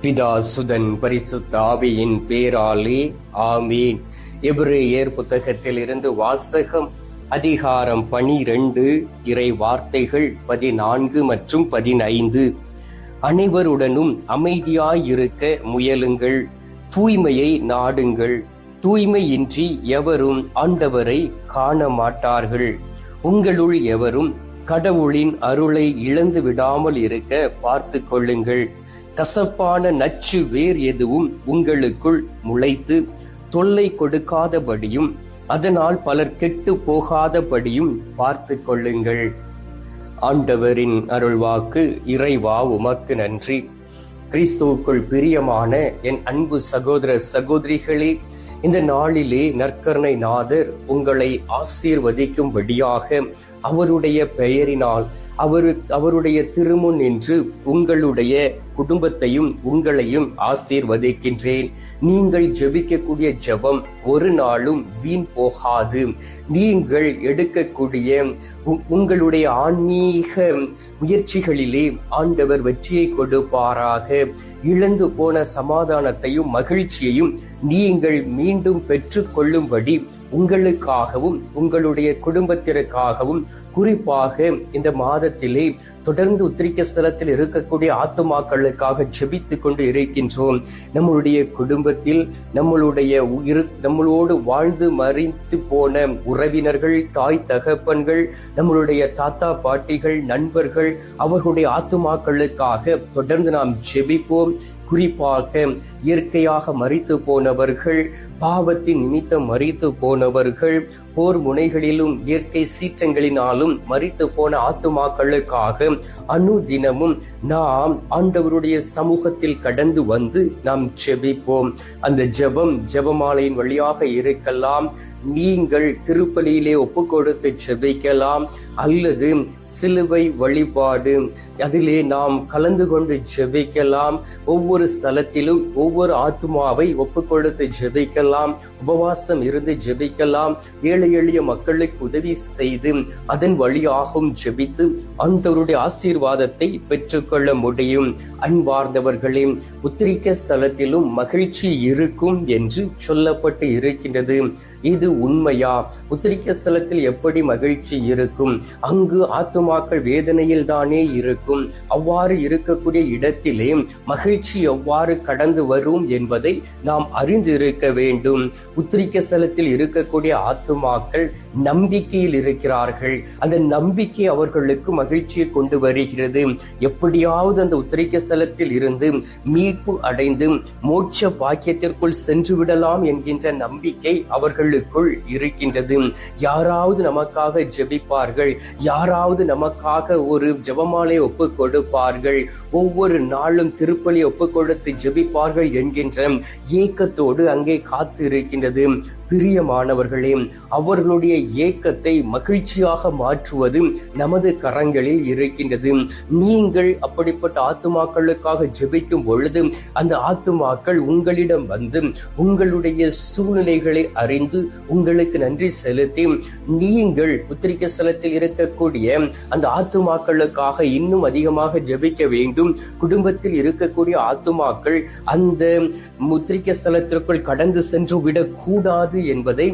பிதா சுதன் பரிசுத்த ஆவியின் பேராலே ஆமீன். எபிரேயர் புத்தகத்தில் இருந்து வாசகம். அதிகாரம் 12, இறை வார்த்தைகள் 14 மற்றும் 15. அனைவருடனும் அமைதியாயிருக்க முயலுங்கள், தூய்மையை நாடுங்கள். தூய்மையின்றி எவரும் ஆண்டவரை காண மாட்டார்கள். உங்களுள் எவரும் கடவுளின் அருளை இழந்து விடாமல் இருக்க பார்த்து கொள்ளுங்கள். கசப்பான நச்சு வேர் எதுவும் உங்களுக்குள் முளைத்து தொல்லை கொடுக்காதபடியும் அதனால் பலர் கெட்டு போகாதபடியும் பார்த்து கொள்ளுங்கள். ஆண்டவரின் அருள்வாக்கு. இறைவா உமக்கு நன்றி. கிறிஸ்துவுக்குள் பிரியமான என் அன்பு சகோதர சகோதரிகளே, இந்த நாளிலே நற்கருணை நாதர் உங்களை ஆசீர்வதிக்கும்படியாக அவருடைய பெயரினால் அவருடைய திருமுன் நின்று உங்களுடைய குடும்பத்தையும் உங்களையும் ஆசீர்வதிக்கின்றேன். நீங்கள் ஜெபிக்கக்கூடிய ஜெபம் ஒரு நாளும் வீண் போகாது. நீங்கள் எடுக்கக்கூடிய உங்களுடைய ஆன்மீக முயற்சிகளிலே ஆண்டவர் வெற்றியை கொடுப்பாராக. இழந்து போன சமாதானத்தையும் மகிழ்ச்சியையும் நீங்கள் மீண்டும் பெற்றுக் கொள்ளும்படி உங்களுக்காகவும் உங்களுடைய குடும்பத்திற்காகவும் குறிப்பாக இந்த மாதத்திலே தொடர்ந்து உத்திரிக்க ஸ்தலத்தில் இருக்கக்கூடிய ஆத்துமாக்களுக்காக ஜெபித்துக் கொண்டு இருக்கின்றோம். நம்மளுடைய குடும்பத்தில் நம்மளோடு வாழ்ந்து மறைந்து போன உறவினர்கள், தாய் தகப்பன்கள், நம்மளுடைய தாத்தா பாட்டிகள், நண்பர்கள், அவர்களுடைய ஆத்துமாக்களுக்காக தொடர்ந்து நாம் ஜெபிப்போம். குறிப்பாக இயற்கையாக மரித்து போனவர்கள், பாவத்தின் நிமித்தம் மரித்து போனவர்கள், போர் முனைகளிலும் இயற்கை சீற்றங்களினாலும் மரித்து போன ஆத்துமாக்களுக்காக அனுதினமும் நாம் ஆண்டவருடைய சமூகத்தில் கடந்து வந்து நாம் ஜெபிப்போம். அந்த ஜெபமாலையின் வழியாக இருக்கலாம், நீங்கள் திருப்பலியிலே ஒப்பு கொடுத்து ஜெபிக்கலாம், அல்லது சிலுவை வழிபாடு அதிலே நாம் கலந்து கொண்டு ஜெபிக்கலாம். ஒவ்வொரு ஸ்தலத்திலும் ஒவ்வொரு ஆத்துமாவை ஒப்பு கொடுத்து ஜெபிக்கலாம், உபவாசம் இருந்து ஜெபிக்கலாம், ஏழை எளிய மக்களுக்கு உதவி செய்து அதன் வழியாகவும் ஜெபித்து ஆண்டவருடைய ஆசீர்வாதத்தை பெற்றுக்கொள்ள முடியும். அன்பார்ந்தவர்களே, உத்திரிக்க ஸ்தலத்திலும் மகிழ்ச்சி இருக்கும் என்று சொல்லப்பட்டு இருக்கின்றது. இது உண்மையா? உத்திரிக்க ஸ்தலத்தில் எப்படி மகிழ்ச்சி இருக்கும்? அங்கு ஆத்துமாக்கள் வேதனையில் தானே இருக்கும். அவ்வாறு இருக்கக்கூடிய இடத்திலே மகிழ்ச்சி எவ்வாறு கடந்து வரும் என்பதை நாம் அறிந்திருக்க வேண்டும். உத்திரிக்க ஸ்தலத்தில் இருக்கக்கூடிய ஆத்துமாக்கள் நம்பிக்கையில் இருக்கிறார்கள். அந்த நம்பிக்கை அவர்களுக்கு மகிழ்ச்சியை கொண்டு வருகிறது. எப்படியாவது அந்த உத்திரிக்க ஸ்தலத்தில் இருந்து மீட்பு அடைந்து மோட்ச பாக்கியத்திற்குள் சென்று விடலாம் என்கின்ற நம்பிக்கை அவர்களுக்குள் இருக்கின்றது. யாராவது நமக்காக ஜெபிப்பார்கள், யாராவது நமக்காக ஒரு ஜெபமாலை ஒப்பு கொடுப்பார்கள், ஒவ்வொரு நாளும் திருப்பலி ஒப்பு கொடுத்து ஜெபிப்பார்கள் என்கின்ற ஏக்கத்தோடு அங்கே காத்து இருக்கின்றது. பிரியமானவர்களே, அவர்களுடைய ஏக்கத்தை மகிழ்ச்சியாக மாற்றுவது நமது கரங்களில் இருக்கின்றது. நீங்கள் அப்படிப்பட்ட ஆத்துமாக்களுக்காக ஜெபிக்கும் பொழுது அந்த ஆத்துமாக்கள் உங்களிடம் வந்து உங்களுடைய சூழ்நிலைகளை அறிந்து உங்களுக்கு நன்றி செலுத்தி நீங்கள் உத்திரிக்க ஸ்தலத்தில் இருக்கக்கூடிய அந்த ஆத்துமாக்களுக்காக இன்னும் அதிகமாக ஜெபிக்க வேண்டும். குடும்பத்தில் இருக்கக்கூடிய ஆத்துமாக்கள் அந்த உத்திரிக்க ஸ்தலத்திற்குள் கடந்து சென்று விடக்கூடாது என்பதை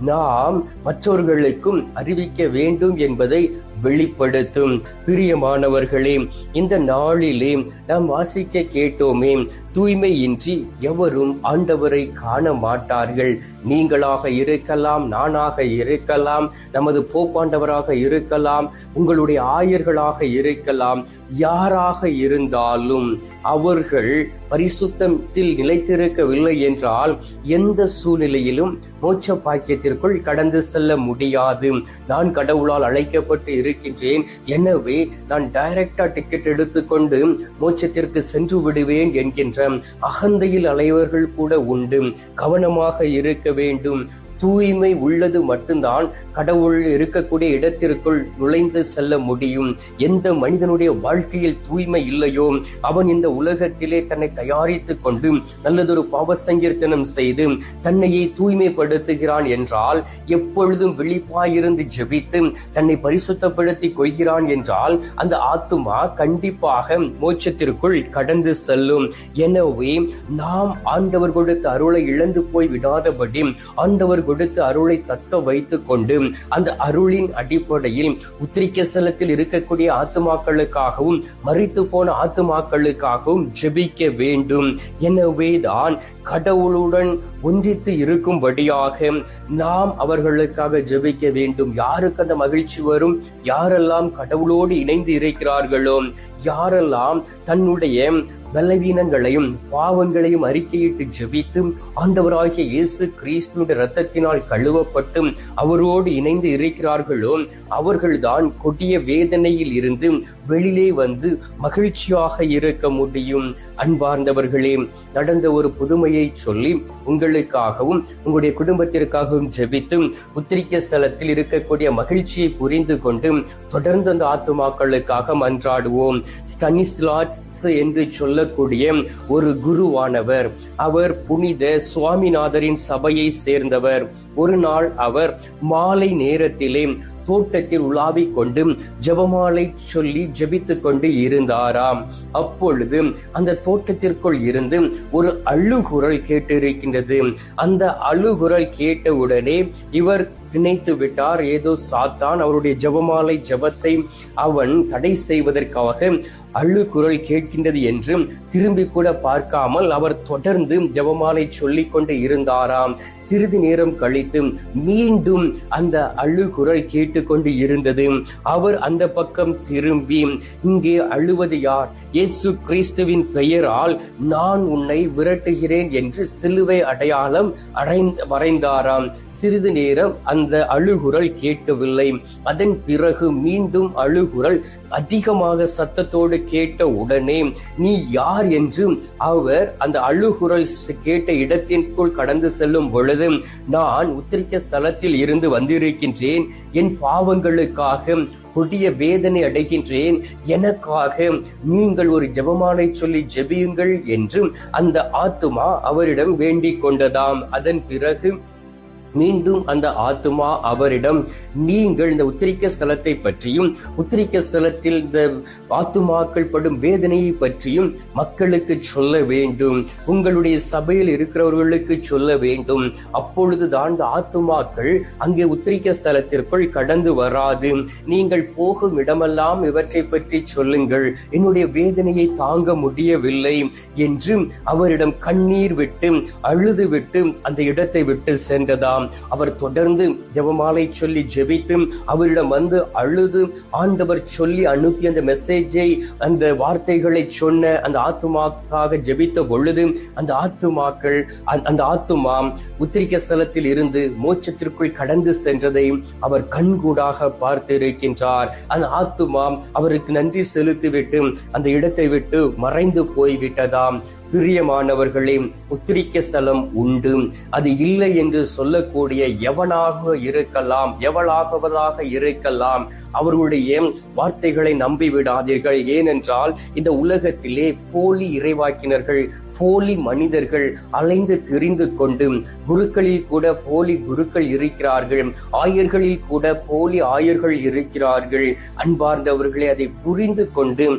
நாம் மற்றவர்களுக்கும் அறிவிக்க வேண்டும் என்பதை வெளிப்படுத்தும். பிரியமானவர்களே, இந்த நாளிலே நாம் வாசிக்க கேட்டோமே, தூய்மையின்றி எவரும் ஆண்டவரை காண மாட்டார்கள். நீங்களாக இருக்கலாம், நானாக இருக்கலாம், நமது போப்பாண்டவராக இருக்கலாம், உங்களுடைய ஆயர்களாக இருக்கலாம், யாராக இருந்தாலும் அவர்கள் பரிசுத்தத்தில் நிலைத்திருக்கவில்லை என்றால் எந்த சூழ்நிலையிலும் மோட்ச பாக்கியத்திற்குள் கடந்து செல்ல முடியாது. நான் கடவுளால் அழைக்கப்பட்டு இருக்கின்றேன், எனவே நான் டைரக்டா டிக்கெட் எடுத்துக்கொண்டு மோட்சத்திற்கு சென்று விடுவேன் என்கின்ற அகந்தையில் அலைவர்கள் கூட உண்டு. கவனமாக இருக்க வேண்டும். தூய்மை உள்ளது மட்டும்தான் கடவுள் இருக்கக்கூடிய இடத்திற்குள் நுழைந்து செல்ல முடியும். எந்த மனிதனுடைய வாழ்க்கையில் தூய்மை இல்லையோ அவன் இந்த உலகத்திலே தன்னை தயாரித்துக் கொண்டு நல்லதொரு பாவ சங்கீர்த்தனம் செய்து தன்னையே தூய்மைப்படுத்துகிறான் என்றால், எப்பொழுதும் விழிப்பாயிருந்து ஜெபித்து தன்னை பரிசுத்தப்படுத்திக் கொள்கிறான் என்றால் அந்த ஆத்துமா கண்டிப்பாக மோட்சத்திற்குள் கடந்து செல்லும். எனவே நாம் ஆண்டவர் கொடுத்த அருளை இழந்து போய் விடாதபடி ஆண்டவர் கொடுத்த அருளை தக்க வைத்துக் கொண்டு அந்த அருளின் அடிப்படையில் உத்திரிக்க ஸ்தலத்தில் இருக்கக்கூடிய ஆத்துமாக்களுக்காகவும் மரித்து போன ஆத்துமாக்களுக்காகவும் ஜெபிக்க வேண்டும். எனவேதான் கடவுளுடன் ஒன்றித்து இருக்கும்படியாக நாம் அவர்களுக்காக ஜெபிக்க வேண்டும். யாருக்கு அந்த மகிழ்ச்சி வரும்? யாரெல்லாம் கடவுளோடு இணைந்து இருக்கிறார்களோ, யாரெல்லாம் தன்னுடைய பலவீனங்களையும் பாவங்களையும் அறிக்கையிட்டு ஜெபித்து ஆண்டவராகிய இயேசு கிறிஸ்துவின் இரத்தத்தினால் கழுவப்பட்டு அவரோடு இணைந்து இருக்கிறார்களோ அவர்கள்தான் கொடிய வேதனையில் இருந்து வெளியிலே வந்து மகிழ்ச்சியாக இருக்க முடியும். அன்பார்ந்தவர்களே, நடந்த ஒரு புதுமையை சொல்லி உங்களுக்காகவும் உங்களுடைய குடும்பத்திற்காகவும் ஜெபித்து உத்திரிக்க ஸ்தலத்தில் இருக்கக்கூடிய மகிழ்ச்சியை புரிந்து கொண்டு தொடர்ந்து அந்த ஆத்துமாக்களுக்காக மன்றாடுவோம். ஸ்டானிஸ்லாஸ் என்று சொல்லக்கூடிய ஒரு குருவானவர், அவர் புனித சுவாமிநாதரின் சபையை சேர்ந்தவர். ஒரு நாள் அவர் மாலை நேரத்திலே தோட்டத்தில் உலாவிக் கொண்டு ஜெபமாலை சொல்லி ஜெபித்துக் கொண்டு இருந்தாராம். அப்பொழுது அந்த தோட்டத்திற்குள் இருந்து ஒரு அழுகுரல் கேட்டிருக்கின்றது. அந்த அழுகுரல் கேட்டவுடனே இவர் நினைத்து விட்டார், ஏதோ சாத்தான் அவருடைய ஜெபமாலை ஜெபத்தை அவன் தடை செய்வதற்காக அழுகுரல் கேட்கின்றது என்று திரும்பி கூட பார்க்காமல் அவர் தொடர்ந்து ஜெபமாலை சொல்லிக் கொண்டு இருந்தாராம். சிறிது நேரம் கழித்து மீண்டும் அந்த அழுகுரல் கேட்டுக்கொண்டு இருந்தது. அவர் அந்த பக்கம் திரும்பி, இங்கே அழுவது யார்? இயேசு கிறிஸ்துவின் பெயரால் நான் உன்னை விரட்டுகிறேன் என்று சிலுவை அடையாளம் வரைந்தாராம். சிறிது நேரம் அந்த அழுகுரல் கேட்கவில்லை. அதன் பிறகு மீண்டும் அழுகுரல் அதிகமாக சத்தத்தோடு கேட்ட உடனே, நீ யார் என்று அவர் அந்த அழுகுரல் கேட்ட இடத்திற்குள் கடந்து செல்லும் பொழுது, நான் உத்திரிக்க ஸ்தலத்தில் இருந்து வந்திருக்கின்றேன், என் பாவங்களுக்காக கொடிய வேதனை அடைகின்றேன், எனக்காக நீங்கள் ஒரு ஜெபமாலை சொல்லி ஜெபியுங்கள் என்று அந்த ஆத்துமா அவரிடம் வேண்டிக் கொண்டதாம். அதன் பிறகு மீண்டும் அந்த ஆத்துமா அவரிடம், நீங்கள் இந்த உத்திரிக்க ஸ்தலத்தை பற்றியும் உத்திரிக்க ஸ்தலத்தில் இந்த ஆத்துமாக்கள் படும் வேதனையை பற்றியும் மக்களுக்கு சொல்ல வேண்டும், உங்களுடைய சபையில் இருக்கிறவர்களுக்கு சொல்ல வேண்டும். அப்பொழுதுதான் இந்த ஆத்துமாக்கள் அங்கே உத்திரிக்க ஸ்தலத்திற்குள் கடந்து வராது. நீங்கள் போகும் இடமெல்லாம் இவற்றை பற்றி சொல்லுங்கள், என்னுடைய வேதனையை தாங்க முடியவில்லை என்று அவரிடம் கண்ணீர் விட்டு அழுது விட்டு அந்த இடத்தை விட்டு சென்றதாம். அவர் தொடர்ந்து ஜெபமாலை சொல்லி ஜெபித்து அவரிடம் வந்து அழுது ஆண்டவர் சொல்லி அனுப்பிய அந்த மெசேஜை, அந்த வார்த்தைகளை சொன்ன அந்த ஆத்துமாக்காக ஜெபித்த பொழுது அந்த ஆத்துமா உத்திரிக்க ஸ்தலத்தில் இருந்து மோட்சத்திற்குள் கடந்து சென்றதை அவர் கண்கூடாக பார்த்து இருக்கின்றார். அந்த ஆத்துமா அவருக்கு நன்றி செலுத்திவிட்டு அந்த இடத்தை விட்டு மறைந்து போய்விட்டதாம். பிரியமானவர்களே, உத்திரிக்க ஸ்தலம் உண்டு. அது இல்லை என்று சொல்லக்கூடிய எவனாக இருக்கலாம், எவளாகவதாக இருக்கலாம், அவர்களுடைய வார்த்தைகளை நம்பிவிடாதீர்கள். ஏனென்றால் இந்த உலகத்திலே போலி இறைவாக்கினர்கள், போலி மனிதர்கள் அலைந்து திரிந்து கொண்டு, குருக்களில் கூட போலி குருக்கள் இருக்கிறார்கள், ஆயர்களில் கூட போலி ஆயர்கள் இருக்கிறார்கள். அன்பார்ந்தவர்களே, அதை புரிந்து கொண்டு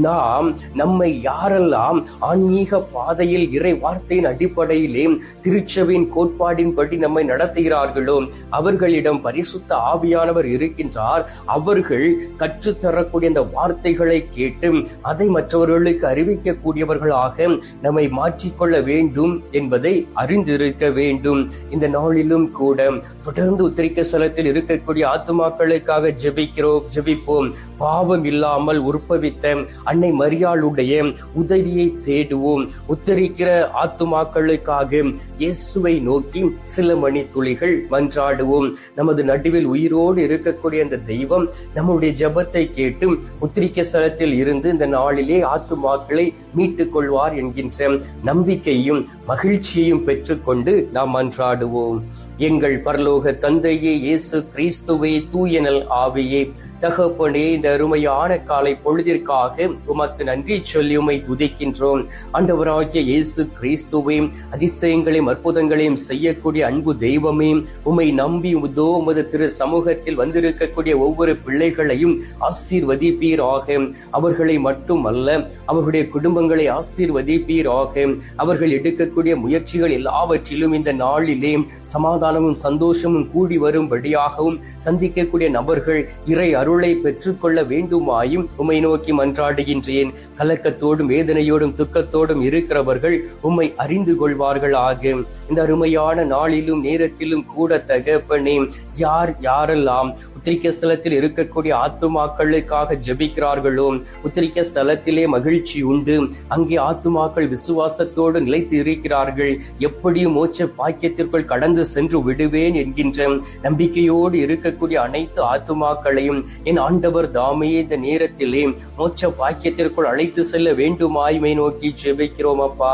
நாம் நம்மை யாரெல்லாம் ஆன்மீக பாதையில் இறை வார்த்தையின் அடிப்படையிலே திருச்சபையின் கோட்பாடின்படி நம்மை நடத்துகிறார்களோ அவர்களிடம் பரிசுத்த ஆவியானவர் இருக்கின்றார். அவர்கள் கற்றுத்தரக்கூடிய அந்த வார்த்தைகளை கேட்டு அதை மற்றவர்களுக்கு அறிவிக்கக்கூடியவர்களாக நம்மை மாற்றிக்கொள்ள வேண்டும் என்பதை அறிந்திருக்க வேண்டும். இந்த நாளிலும் கூட தொடர்ந்து உத்திரிக்க ஸ்தலத்தில் இருக்கக்கூடிய ஆத்துமாக்களுக்காக ஜெபிப்போம். பாவம் இல்லாமல் உற்பவித்த அன்னை மரியாளுடைய உதவியை தேடுவோம். உத்தரிக்கிற ஆத்துமாக்களுக்காக இயேசுவை நோக்கி சில மணி துளிகள் மன்றாடுவோம். நமது நடுவில் உயிரோடு இருக்கக்கூடிய அந்த தெய்வம் நம்முடைய ஜெபத்தை கேட்டு உத்திரிக்க ஸ்தலத்தில் இருந்து இந்த நாளிலே ஆத்துமாக்களை மீட்டுக் கொள்வார் என்கின்ற நம்பிக்கையும் மகிழ்ச்சியையும் பெற்றுக்கொண்டு நாம் மன்றாடுவோம். எங்கள் பரலோக தந்தையே, இயேசு கிறிஸ்துவே, தூயனல் ஆவியே, தகப்பனே, இந்த அருமையான காலை பொழுதிற்காக உமக்கு நன்றி சொல்லி உம்மை துதிக்கின்றோம். ஆண்டவராகிய இயேசு கிறிஸ்துவே, அதிசயங்களையும் அற்புதங்களையும் செய்யக்கூடிய அன்பு தெய்வமே, உம்மை நம்பி உமது திரு சமூகத்தில் வந்திருக்கக்கூடிய ஒவ்வொரு பிள்ளைகளையும் ஆசீர்வதிப்பீராக. அவர்களை மட்டுமல்ல, அவர்களுடைய குடும்பங்களை ஆசீர்வதிப்பீராக. அவர்கள் எடுக்கக்கூடிய முயற்சிகள் எல்லாவற்றிலும் இந்த நாளிலே சமாதானமும் சந்தோஷமும் கூடி வரும்படியாகவும், சந்திக்கக்கூடிய நபர்கள் இறை அருளை பெற்றுக்கொள்ள வேண்டுமாயும் உம்மை நோக்கி மன்றாடுகின்றேன். கலக்கத்தோடும் வேதனையோடும் துக்கத்தோடும் இருக்கிறவர்கள் உம்மை அறிந்து கொள்வார்கள் ஆக. இந்த அருமையான நாளிலும் நேரத்திலும் கூட தகப்பனே, யாரெல்லாம் உத்திரிக்க ஸ்தலத்தில் இருக்கக்கூடிய ஆத்துமாக்களுக்காக ஜெபிக்கிறார்களோ, உத்திரிக்க ஸ்தலத்திலே மகிழ்ச்சி உண்டு, அங்கே ஆத்துமாக்கள் விசுவாசத்தோடு நிலைத்து இருக்கிறார்கள், எப்படியும் மோட்ச பாக்கியத்திற்குள் கடந்து சென்று விடுவேன் என்கின்ற நம்பிக்கையோடு இருக்கக்கூடிய அனைத்து ஆத்துமாக்களையும் என் ஆண்டவர் தாமே இந்த நேரத்திலே மோட்ச பாக்கியத்திற்குள் அழைத்து செல்ல வேண்டுமாய்மை நோக்கி ஜெபிக்கிறோம் அப்பா.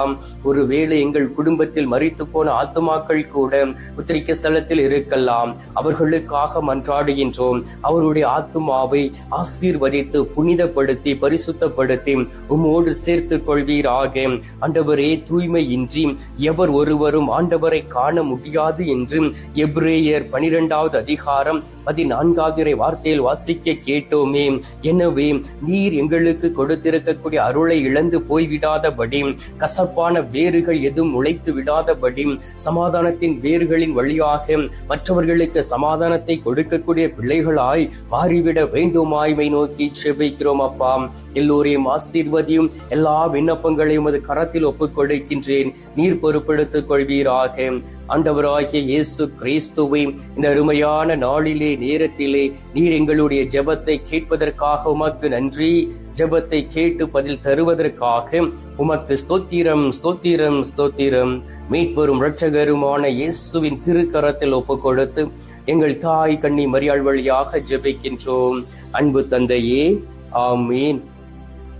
ஒருவேளை எங்கள் குடும்பத்தில் மரித்து போன ஆத்துமாக்கள் கூட உத்திரிக்க ஸ்தலத்தில் இருக்கலாம், அவர்களுக்காக மன்றாடுகின்றோம். அவருடைய ஆத்துமாவை ஆசீர்வதித்து புனிதப்படுத்தி பரிசுத்தப்படுத்தி உம்மோடு சேர்த்து கொள்வீராக. ஆண்டவரே, தூய்மை இன்றி எவர் ஒருவரும் ஆண்டவரை காண முடியாது என்று எபிரேயர் 12வது அதிகாரம் 14வது வார்த்தையில் வாசிக்க கேட்டோமே. எனவே நீர் எங்களுக்கு கொடுத்திருக்கக்கூடிய அருளை இழந்து போய்விடாதபடி, கசப்பான வேர்கள் எதுவும் உழைத்து விடாதபடி, சமாதானத்தின் வேர்களின் வழியாக மற்றவர்களுக்கு சமாதானத்தை கொடுக்கக்கூடிய பிள்ளைகளாய் மாறிவிட வேண்டுமாய்மை நோக்கி செபிக்கிறோம் அப்பா. எல்லோரையும் ஆசீர்வதியும். எல்லா விண்ணப்பங்களையும் அது கரத்தில் ஒப்புக் கொடுக்கின்றேன். நீர் பொறுப்பெடுத்துக் கொள்வீராக. ஆண்டவராகிய இயேசு கிறிஸ்துவை, இந்த அருமையான நாளிலே நேரத்திலே நீர் எங்களுடைய ஜெபத்தை கேட்பதற்காக உமக்கு நன்றி. ஜெபத்தை கேட்டு பதில் தருவதற்காக உமக்கு ஸ்தோத்திரம், ஸ்தோத்திரம், ஸ்தோத்திரம். மீட்பெரும் இரட்சகருமான இயேசுவின் திருக்கரத்தில் ஒப்புக் கொடுத்து எங்கள் தாய் கன்னி மரியாள் வழியாக ஜெபிக்கின்றோம். அன்பு தந்தையே, ஆமீன்.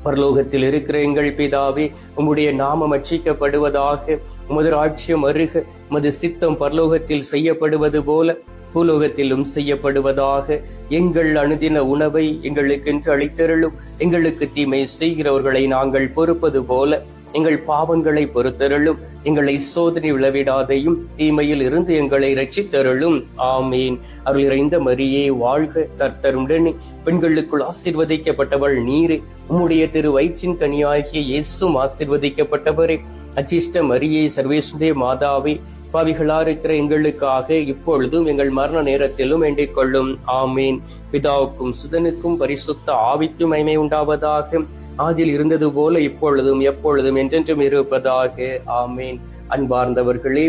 பரலோகத்தில் இருக்கிற எங்கள் பிதாவே, உம்முடைய நாமம் அர்ச்சிக்கப்படுவதாக. உமது ராஜ்யம் அருக. உமது சித்தம் பரலோகத்தில் செய்யப்படுவது போல பூலோகத்திலும் செய்யப்படுவதாக. எங்கள் அனுதின உணவை எங்களுக்கென்று அளித்தருளும். எங்களுக்கு தீமை செய்கிறவர்களை நாங்கள் பொறுப்பது போல எங்கள் பாவங்களை பொறுத்தருளும். எங்களை சோதனை விளைவிடாதையும் தீமையில் இருந்து எங்களை இரட்சித்தருளும். ஆமீன். அருள் நிறைந்த மரியே வாழ்க, கர்த்தர் உடனே, பெண்களுக்குள் ஆசீர்வதிக்கப்பட்டவள் நீரே, உம்முடைய திரு வயிற்றின் கனியாகிய இயேசும் ஆசீர்வதிக்கப்பட்டவரே. அச்சிஷ்ட மரியே, சர்வேசுடைய மாதாவே, பாவிகளா இருக்கிற எங்களுக்காக இப்பொழுதும் எங்கள் மரண நேரத்திலும் வேண்டிக் கொள்ளும். ஆமீன். பிதாவுக்கும் சுதனுக்கும் பரிசுத்த ஆவிக்கும் மகிமை உண்டாவதாக. ஆதியில் இருந்தது போல இப்பொழுதும் எப்பொழுதும் என்றென்றும் இருப்பதாக. ஆமீன். அன்பார்ந்தவர்களே,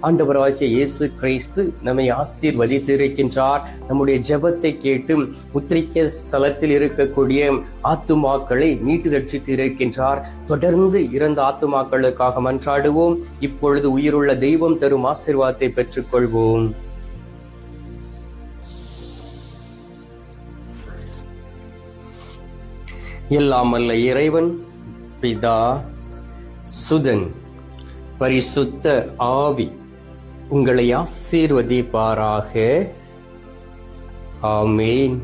ஆண்டவராகிய இயேசு கிறிஸ்து நம்மை ஆசீர்வதித்திருக்கின்றார். நம்முடைய ஜெபத்தை கேட்டு உத்திரிக்க ஸ்தலத்தில் இருக்கக்கூடிய ஆத்துமாக்களை மீட்டு ரட்சித்து இருக்கின்றார். தொடர்ந்து இறந்த ஆத்துமாக்களுக்காக மன்றாடுவோம். இப்பொழுது உயிருள்ள தெய்வம் தரும் ஆசீர்வாதத்தை பெற்றுக் கொள்வோம். எல்லாம் அல்ல இறைவன், பிதா, சுதன், பரிசுத்த ஆவி உங்களை ஆசீர்வதிப்பாராக. ஆமீன்.